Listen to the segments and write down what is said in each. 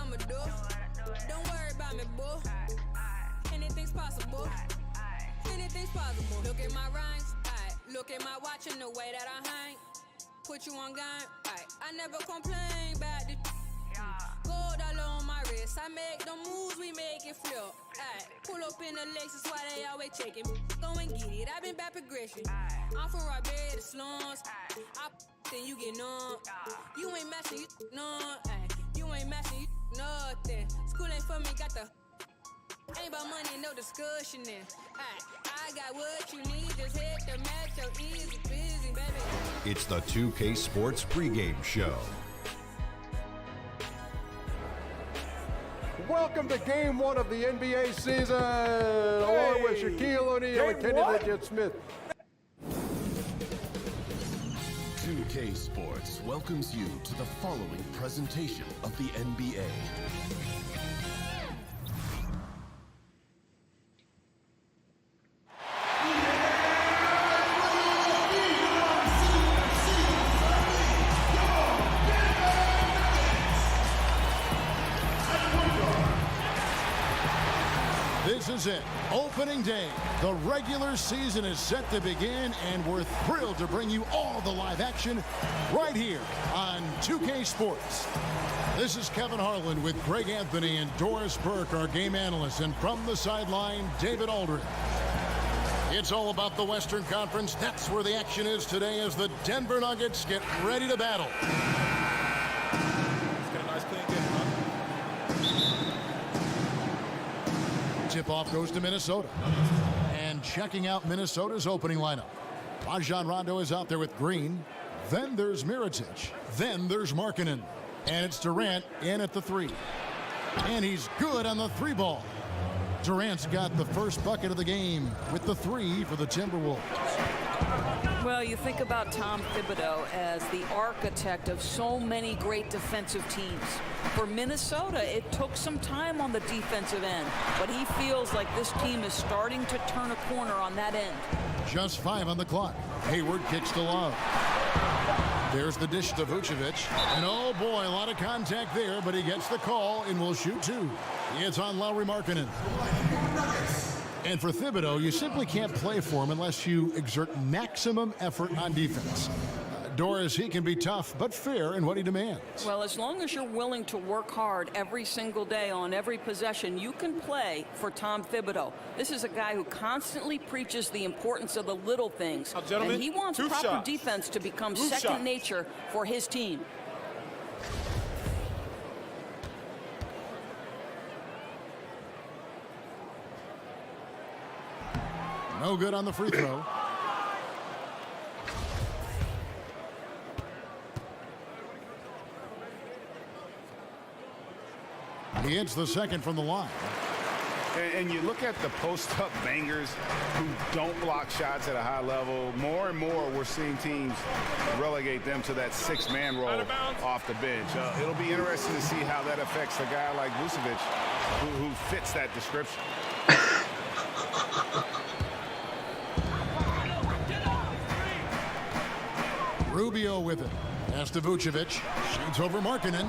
I'ma do. Don't worry about me, boo. Anything's possible. Anything's possible. Look at my rhymes. Look at my watch and the way that I hang. Put you on game. I never complain about the gold all on my wrist. I make the moves, we make it flip. Pull up in the Lexus, why they always checking. Go and get it, I've been back progression. I'm from right bed to slums. I then you get numb. You ain't matching, you none. You ain't matching, you nothing. School ain't for me, got the ain't about money, no discussion then. I got what you need, just hit the match, so easy, busy, baby. It's the 2K Sports pregame show. Welcome to Game 1 of the NBA season, along with Shaquille O'Neal and Kenny Legend Smith. 2K Sports welcomes you to the following presentation of the NBA. This is it. Opening day. The regular season is set to begin, and we're thrilled to bring you all the live action right here on 2K Sports. This is Kevin Harlan with Greg Anthony and Doris Burke, our game analyst, and from the sideline, David Aldridge. It's all about the Western Conference. That's where the action is today as the Denver Nuggets get ready to battle. Tip-off goes to Minnesota. And checking out Minnesota's opening lineup. Rajon Rondo is out there with Green. Then there's Mirotic. Then there's Markkanen. And it's Durant in at the three. And he's good on the three ball. Durant's got the first bucket of the game with the three for the Timberwolves. Well, you think about Tom Thibodeau as the architect of so many great defensive teams. For Minnesota, it took some time on the defensive end, but he feels like this team is starting to turn a corner on that end. Just 5 on the clock. Hayward kicks to Love. There's the dish to Vucevic. And oh boy, a lot of contact there, but he gets the call and will shoot two. It's on Lauri Markkanen. And for Thibodeau, you simply can't play for him unless you exert maximum effort on defense. Doris, he can be tough but fair in what he demands. Well, as long as you're willing to work hard every single day on every possession, you can play for Tom Thibodeau. This is a guy who constantly preaches the importance of the little things. And he wants proper defense to become second nature for his team. No good on the free throw. He hits the second from the line. And you look at the post-up bangers who don't block shots at a high level. More and more, we're seeing teams relegate them to that six-man role off the bench. It'll be interesting to see how that affects a guy like Vucevic, who fits that description. Rubio with it. Pass to Vucevic. Shoots over Markkanen.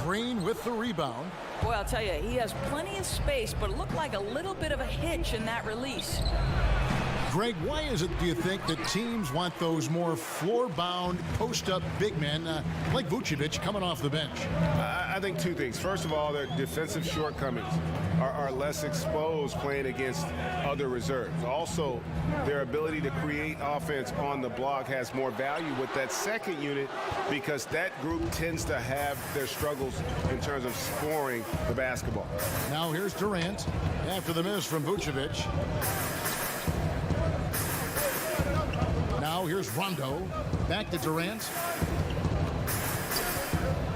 Green with the rebound. Boy, I'll tell you, he has plenty of space, but it looked like a little bit of a hitch in that release. Greg, why is it, do you think, that teams want those more floor-bound, post-up big men like Vucevic coming off the bench? I think two things. First of all, their defensive shortcomings are less exposed playing against other reserves. Also, their ability to create offense on the block has more value with that second unit because that group tends to have their struggles in terms of scoring the basketball. Now here's Durant after the miss from Vucevic. Now here's Rondo. Back to Durant.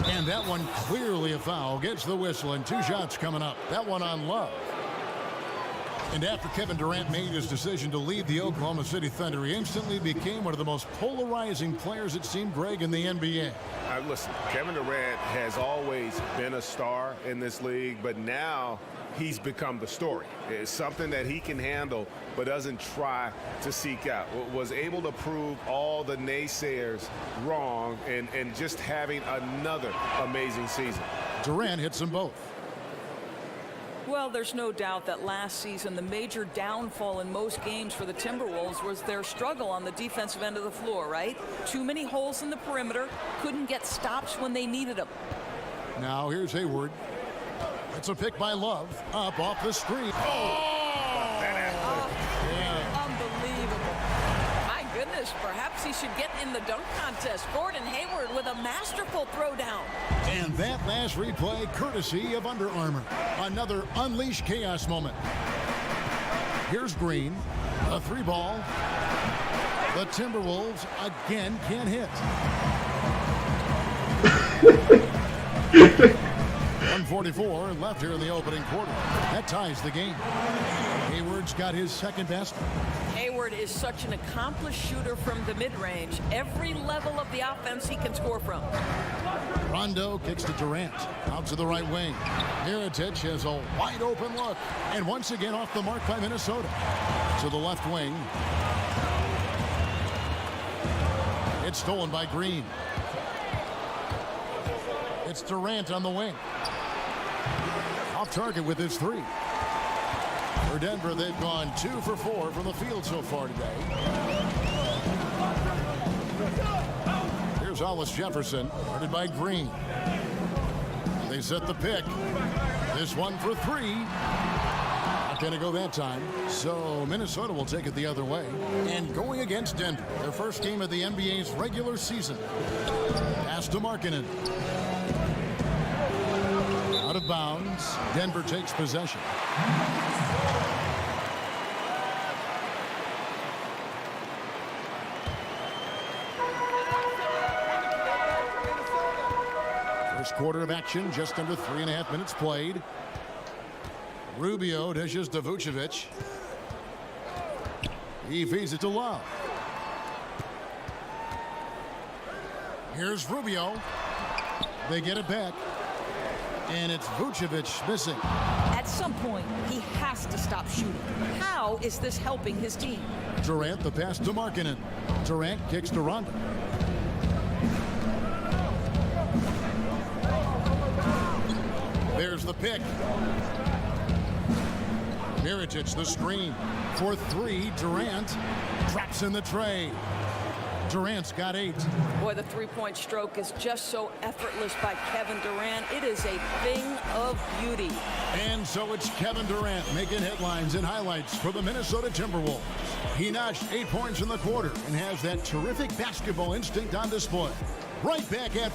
And that one clearly a foul. Gets the whistle and 2 shots coming up. That one on Love. And after Kevin Durant made his decision to leave the Oklahoma City Thunder, he instantly became one of the most polarizing players, it seemed, Greg, in the NBA. Listen, Kevin Durant has always been a star in this league, but now he's become the story. It's something that he can handle but doesn't try to seek out. Was able to prove all the naysayers wrong and just having another amazing season. Durant hits them both. Well, there's no doubt that last season the major downfall in most games for the Timberwolves was their struggle on the defensive end of the floor, right? Too many holes in the perimeter, couldn't get stops when they needed them. Now here's Hayward. It's a pick by Love. Up off the screen. Unbelievable. My goodness, perhaps he should get in the dunk contest. Gordon Hayward with a masterful throwdown. And that last replay courtesy of Under Armour. Another Unleash Chaos moment. Here's Green. A 3-ball. The Timberwolves again can't hit. 1:44 left here in the opening quarter. That ties the game. Hayward's got his second basket. Hayward is such an accomplished shooter from the mid-range. Every level of the offense he can score from. Rondo kicks to Durant. Out to the right wing. Mirotic has a wide open look. And once again off the mark by Minnesota. To the left wing. It's stolen by Green. It's Durant on the wing. Off target with his 3. For Denver, they've gone 2 for 4 from the field so far today. Here's Hollis Jefferson, guarded by Green. They set the pick. This one for 3. Not going to go that time. So Minnesota will take it the other way. And going against Denver, their first game of the NBA's regular season. Pass to Markkanen. Out of bounds. Denver takes possession. First quarter of action, just under 3.5 minutes played. Rubio dishes to Vucevic. He feeds it to Love. Here's Rubio. They get it back. And it's Vucevic missing. At some point, he has to stop shooting. How is this helping his team? Durant, the pass to Markkanen. Durant kicks to Rondo. There's the pick. Mirotic, the screen. For 3, Durant drops in the tray. Durant's got 8. Boy, the three-point stroke is just so effortless by Kevin Durant. It is a thing of beauty. And so it's Kevin Durant making headlines and highlights for the Minnesota Timberwolves. He notched 8 points in the quarter and has that terrific basketball instinct on display. Right back at...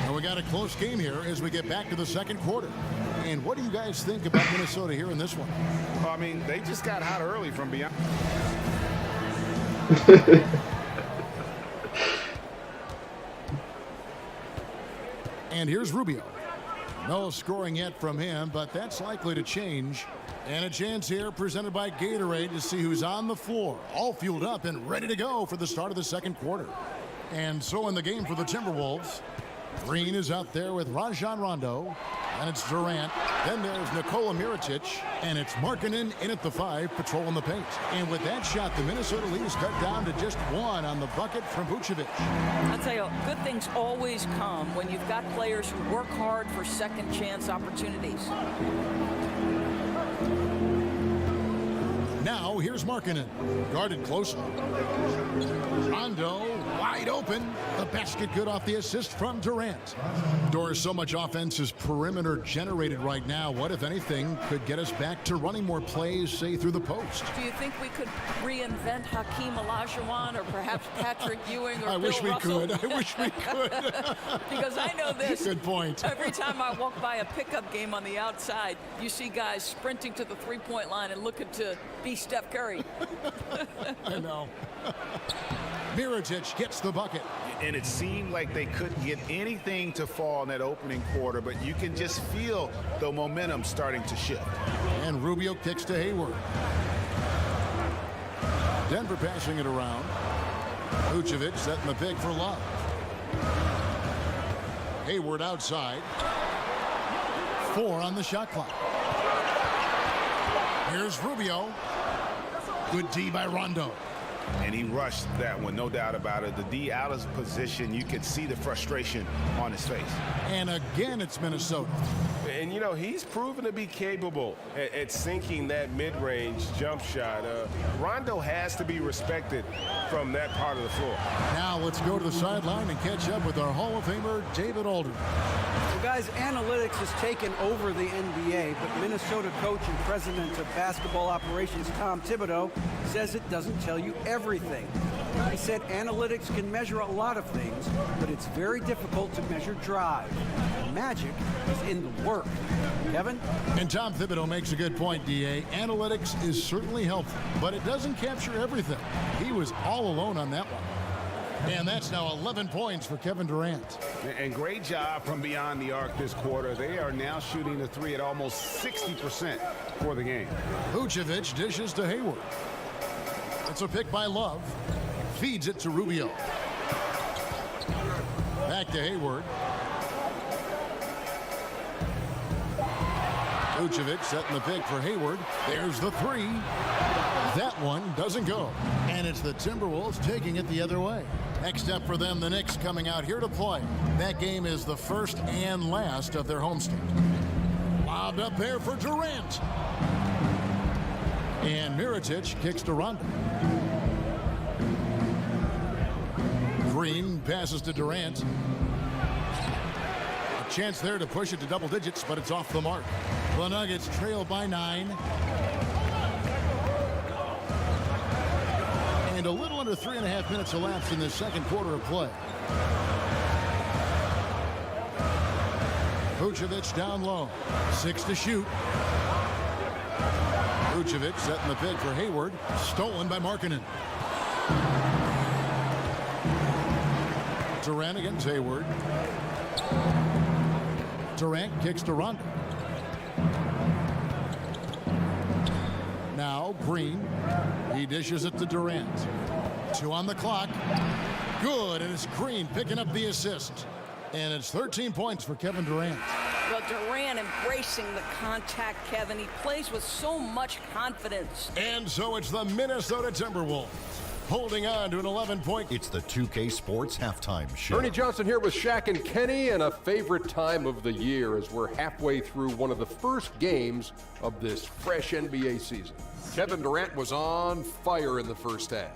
And we got a close game here as we get back to the second quarter. And what do you guys think about Minnesota here in this one? Well, I mean, they just got hot early from beyond. And here's Rubio. No scoring yet from him, but that's likely to change. And a chance here presented by Gatorade to see who's on the floor, all fueled up and ready to go for the start of the second quarter. And so in the game for the Timberwolves, Green is out there with Rajon Rondo, and it's Durant. Then there's Nikola Mirotic, and it's Markkanen in at the 5, patrolling the paint. And with that shot, the Minnesota lead is cut down to just 1 on the bucket from Vucevic. I'll tell you, good things always come when you've got players who work hard for second chance opportunities. Now here's Markkanen, guarded closely. Rondo wide open. The basket good off the assist from Durant. Doris, so much offense is perimeter generated right now. What, if anything, could get us back to running more plays, say, through the post? Do you think we could reinvent Hakeem Olajuwon or perhaps Patrick Ewing or I Bill wish we Russell? could. I wish we could. Because I know this. Good point. Every time I walk by a pickup game on the outside, you see guys sprinting to the three-point line and looking to be Steph Curry. I know. Mirotic gets the bucket. And it seemed like they couldn't get anything to fall in that opening quarter, but you can just feel the momentum starting to shift. And Rubio kicks to Hayward. Denver passing it around. Vucevic setting the pick for Love. Hayward outside. 4 on the shot clock. Here's Rubio. Good D by Rondo. And he rushed that one, no doubt about it. The D out of position, you could see the frustration on his face. And again, it's Minnesota. And, you know, he's proven to be capable at sinking that mid-range jump shot. Rondo has to be respected from that part of the floor. Now let's go to the sideline and catch up with our Hall of Famer, David Aldridge. Well, guys, analytics has taken over the NBA, but Minnesota coach and president of basketball operations, Tom Thibodeau, says it doesn't tell you everything. He said analytics can measure a lot of things, but it's very difficult to measure drive. The magic is in the work. Kevin? And Tom Thibodeau makes a good point, D.A. Analytics is certainly helpful, but it doesn't capture everything. He was all alone on that one. And that's now 11 points for Kevin Durant. And great job from beyond the arc this quarter. They are now shooting the three at almost 60% for the game. Vucevic dishes to Hayward. It's a pick by Love. Feeds it to Rubio. Back to Hayward. Vucevic setting the pick for Hayward. There's the three. That one doesn't go. And it's the Timberwolves taking it the other way. Next up for them, the Knicks coming out here to play. That game is the first and last of their homestand. Lobbed up there for Durant. And Mirotic kicks to Rondo. Green passes to Durant. A chance there to push it to double digits, but it's off the mark. The Nuggets trail by 9. And a little under 3.5 minutes elapsed in the second quarter of play. Vucevic down low. 6 to shoot. Vucevic setting the pick for Hayward. Stolen by Markkanen. Durant against Hayward. Durant kicks to Rondo. Now Green. He dishes it to Durant. 2 on the clock. Good, and it's Green picking up the assist. And it's 13 points for Kevin Durant. Well, Durant embracing the contact, Kevin. He plays with so much confidence. And so it's the Minnesota Timberwolves holding on to an 11-point. It's the 2K Sports Halftime Show. Ernie Johnson here with Shaq and Kenny, and a favorite time of the year as we're halfway through one of the first games of this fresh NBA season. Kevin Durant was on fire in the first half.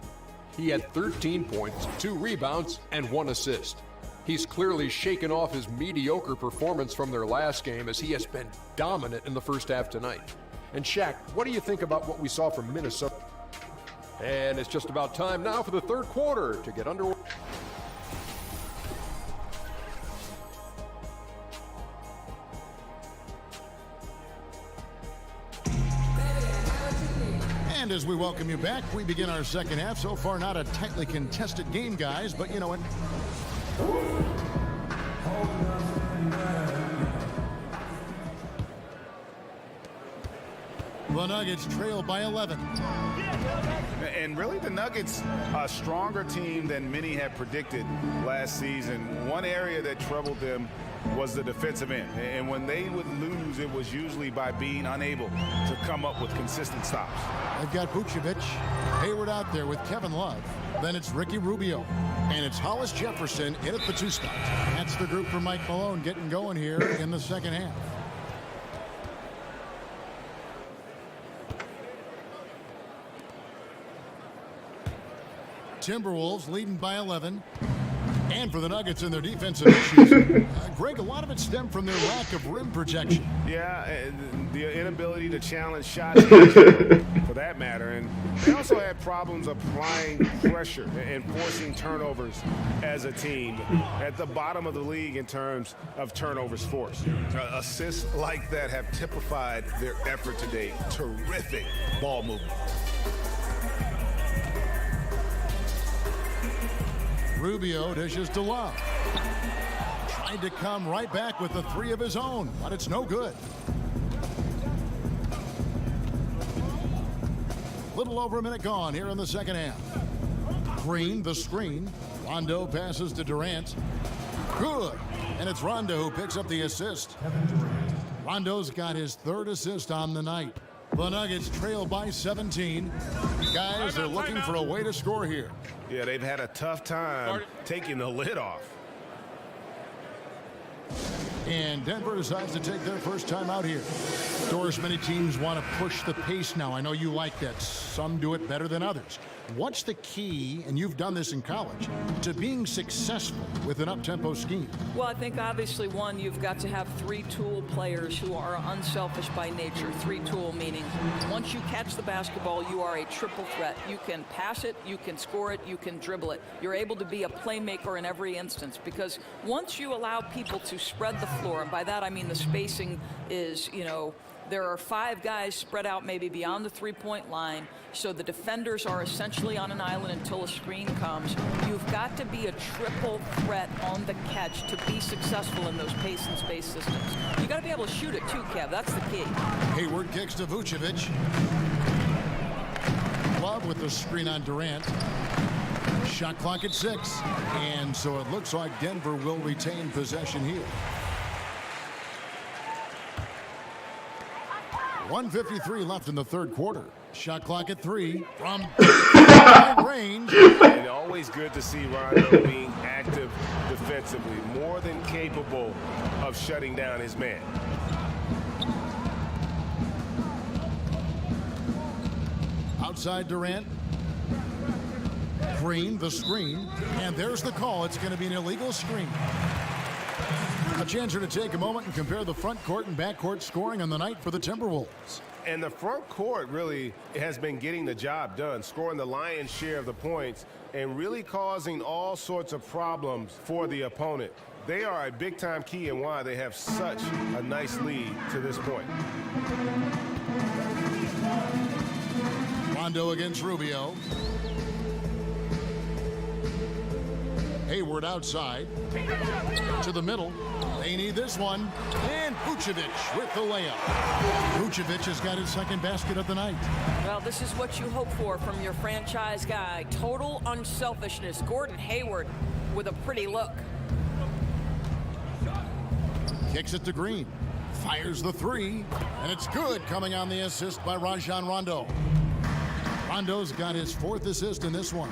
He had 13 points, 2 rebounds, and 1 assist. He's clearly shaken off his mediocre performance from their last game as he has been dominant in the first half tonight. And Shaq, what do you think about what we saw from Minnesota? And it's just about time now for the third quarter to get underway. And as we welcome you back, we begin our second half. So far, not a tightly contested game, guys, but you know what? The Nuggets trail by 11. And really, the Nuggets, a stronger team than many had predicted last season. One area that troubled them was the defensive end. And when they would lose, it was usually by being unable to come up with consistent stops. They've got Vucevic, Hayward out there with Kevin Love. Then it's Ricky Rubio. And it's Hollis Jefferson in at the 2 spot. That's the group for Mike Malone getting going here in the second half. Timberwolves leading by 11. And for the Nuggets in their defensive issues, Greg, a lot of it stemmed from their lack of rim protection. Yeah, and the inability to challenge shots for that matter. And they also had problems applying pressure and forcing turnovers as a team at the bottom of the league in terms of turnovers forced. Assists like that have typified their effort today. Terrific ball movement. Rubio dishes to Love. Tried to come right back with the three of his own, but it's no good. Little over a minute gone here in the second half. Green, the screen. Rondo passes to Durant. Good. And it's Rondo who picks up the assist. Rondo's got his third assist on the night. The Nuggets trail by 17. Guys, they're looking for a way to score here. Yeah, they've had a tough time taking the lid off. And Denver decides to take their first time out here. Doris, many teams want to push the pace now. I know you like that. Some do it better than others. What's the key, and you've done this in college, to being successful with an up-tempo scheme? Well, I think obviously, one, you've got to have three-tool players who are unselfish by nature. Three-tool meaning once you catch the basketball, you are a triple threat. You can pass it, you can score it, you can dribble it. You're able to be a playmaker in every instance, because once you allow people to spread the floor, and by that I mean the spacing is, there are 5 guys spread out maybe beyond the three-point line, so the defenders are essentially on an island until a screen comes. You've got to be a triple threat on the catch to be successful in those pace and space systems. You got to be able to shoot it too, Kev. That's the key. Hayward kicks to Vucevic. Love with the screen on Durant. Shot clock at 6. And so it looks like Denver will retain possession here. 1:53 left in the third quarter. Shot clock at 3 from range. And always good to see Rondo being active defensively, more than capable of shutting down his man. Outside Durant. Green, the screen. And there's the call. It's going to be an illegal screen. A chance here to take a moment and compare the front court and back court scoring on the night for the Timberwolves. And the front court really has been getting the job done, scoring the lion's share of the points and really causing all sorts of problems for the opponent. They are a big-time key in why they have such a nice lead to this point. Rondo against Rubio. Hayward outside to the middle. They need this one. And Vucevic with the layup. Vucevic has got his second basket of the night. Well, this is what you hope for from your franchise guy. Total unselfishness. Gordon Hayward with a pretty look. Kicks it to Green. Fires the 3. And it's good, coming on the assist by Rajon Rondo. Rondo's got his 4th assist in this one.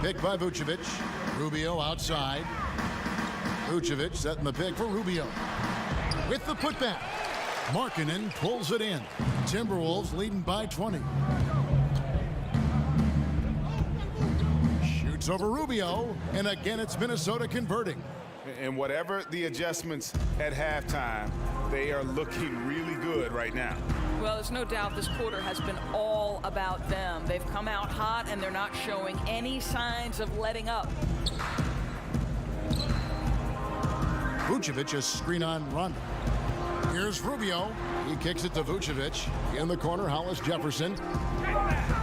Pick by Vucevic. Rubio outside. Vucevic setting the pick for Rubio. With the putback. Markkanen pulls it in. Timberwolves leading by 20. Shoots over Rubio. And again, it's Minnesota converting. And whatever the adjustments at halftime, they are looking really good right now. Well, there's no doubt this quarter has been all about them. They've come out hot, and they're not showing any signs of letting up. Vucevic's screen on Rondo. Here's Rubio. He kicks it to Vucevic. In the corner, Hollis Jefferson.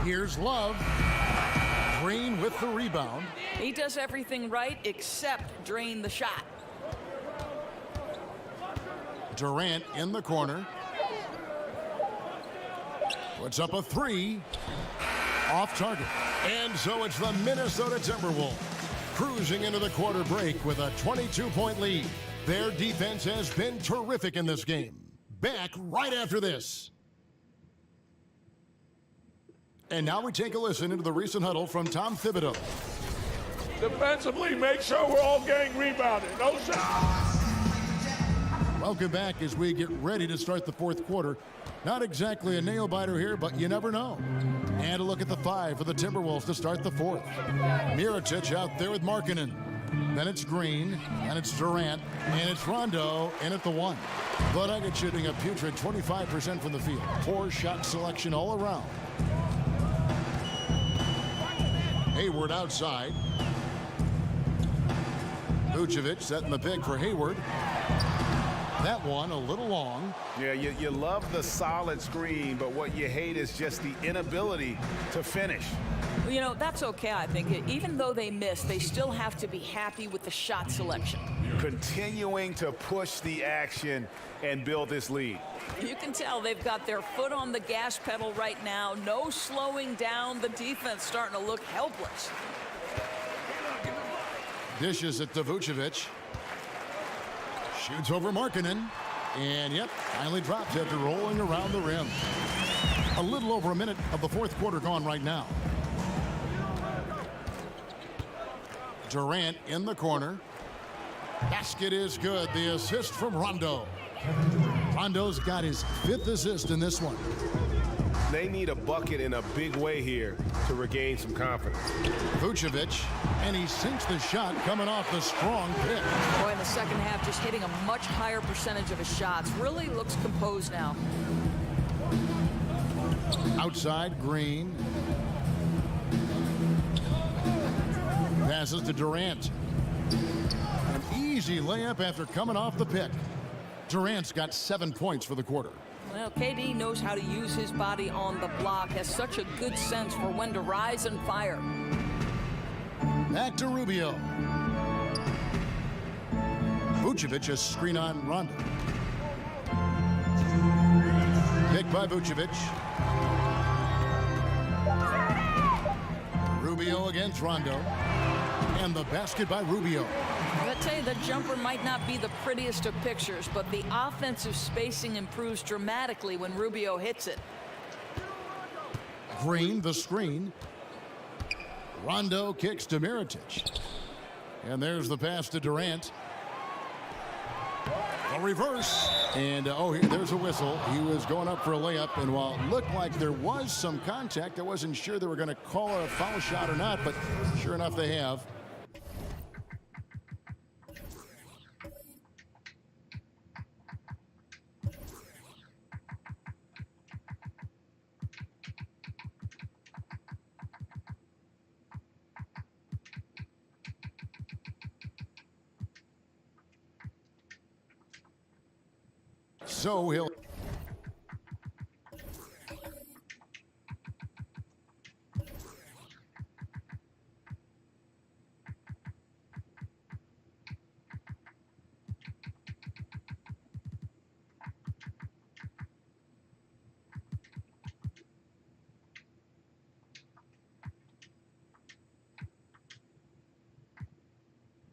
Here's Love. Green with the rebound. He does everything right except drain the shot. Durant in the corner. Puts up a 3. Off target. And so it's the Minnesota Timberwolves cruising into the quarter break with a 22-point lead. Their defense has been terrific in this game. Back right after this. And now we take a listen into the recent huddle from Tom Thibodeau. Defensively, make sure we're all getting rebounded. No shots. Welcome back as we get ready to start the fourth quarter. Not exactly a nail-biter here, but you never know. And a look at the 5 for the Timberwolves to start the fourth. Mirotic out there with Markkanen. Then it's Green, and it's Durant, and it's Rondo in at the 1. The Nuggets shooting a putrid 25% from the field. Poor shot selection all around. Hayward outside. Vucevic setting the pick for Hayward. That one a little long. Yeah, you love the solid screen, but what you hate is just the inability to finish. You know, that's okay, I think. Even though they missed, they still have to be happy with the shot selection. Continuing to push the action and build this lead. You can tell they've got their foot on the gas pedal right now. No slowing down. The defense starting to look helpless. Dishes it to Vucevic. Shoots over Markkanen. And, yep, finally drops after rolling around the rim. A little over a minute of the fourth quarter gone right now. Durant in the corner. Basket is good. The assist from Rondo. Rondo's got his 5th assist in this one. They need a bucket in a big way here to regain some confidence. Vucevic, and he sinks the shot coming off the strong pick. Boy, in the second half, just hitting a much higher percentage of his shots. Really looks composed now. Outside, Green. Passes to Durant. An easy layup after coming off the pick. Durant's got 7 points for the quarter. Well, KD knows how to use his body on the block, has such a good sense for when to rise and fire. Back to Rubio. Vucevic a screen on Rondo. Pick by Vucevic. Rubio against Rondo. And the basket by Rubio. I tell you, the jumper might not be the prettiest of pictures, but the offensive spacing improves dramatically when Rubio hits it. Green, the screen. Rondo kicks to Mirotic. And there's the pass to Durant. A reverse. And, there's a whistle. He was going up for a layup, and while it looked like there was some contact, I wasn't sure they were going to call a foul shot or not, but sure enough they have. So he'll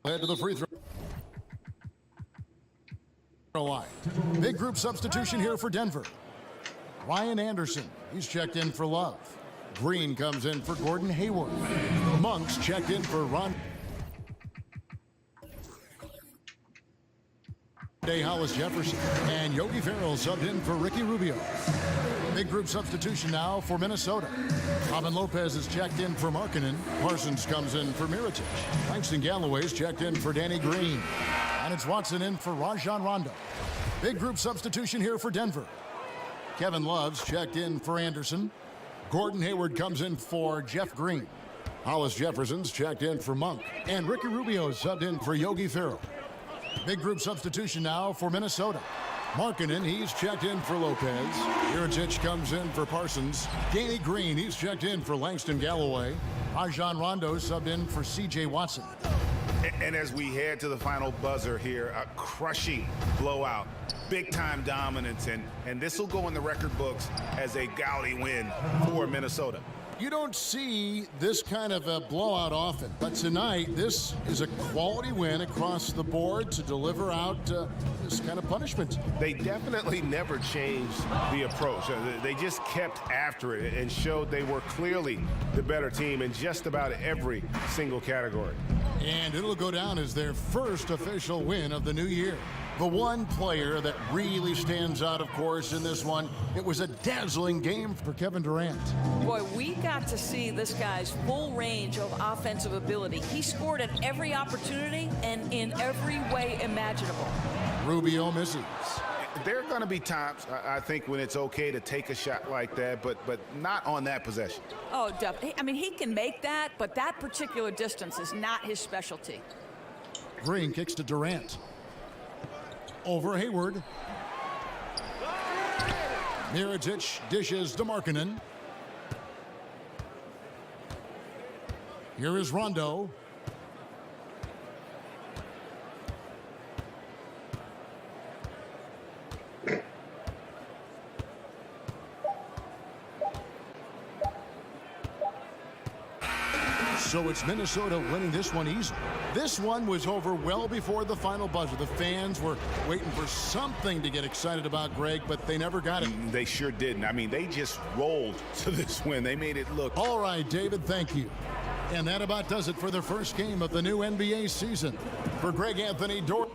head to the free throw line. Big group substitution here for Denver. Ryan Anderson, he's checked in for Love. Green comes in for Gordon Hayward. Monk's checked in for Ron. Hollis Jefferson. And Yogi Ferrell subbed in for Ricky Rubio. Big group substitution now for Minnesota. Robin Lopez is checked in for Markkanen. Parsons comes in for Mirotic. Langston Galloway's checked in for Danny Green. And it's Watson in for Rajon Rondo. Big group substitution here for Denver. Kevin Love's checked in for Anderson. Gordon Hayward comes in for Jeff Green. Hollis Jefferson's checked in for Monk. And Ricky Rubio subbed in for Yogi Ferrell. Big group substitution now for Minnesota. Markkanen, he's checked in for Lopez. Mirotic comes in for Parsons. Danny Green, he's checked in for Langston Galloway. Rajon Rondo subbed in for C.J. Watson. And as we head to the final buzzer here, a crushing blowout, big-time dominance, and this will go in the record books as a gaudy win for Minnesota. You don't see this kind of a blowout often, but tonight this is a quality win across the board to deliver out this kind of punishment. They definitely never changed the approach. They just kept after it and showed they were clearly the better team in just about every single category. And it'll go down as their first official win of the new year. The one player that really stands out, of course, in this one, it was a dazzling game for Kevin Durant. Boy, we got to see this guy's full range of offensive ability. He scored at every opportunity and in every way imaginable. Rubio misses. There are going to be times, I think, when it's okay to take a shot like that, but not on that possession. Oh, definitely. I mean, he can make that, but that particular distance is not his specialty. Green kicks to Durant. over Hayward. Mirotic dishes to Markkanen. Here is Rondo. So it's Minnesota winning this one easily. This one was over well before the final buzzer. The fans were waiting for something to get excited about, Greg, but they never got it. They sure didn't. I mean, they just rolled to this win. They made it look. All right, David, thank you. And that about does it for the first game of the new NBA season. For Greg Anthony Dort.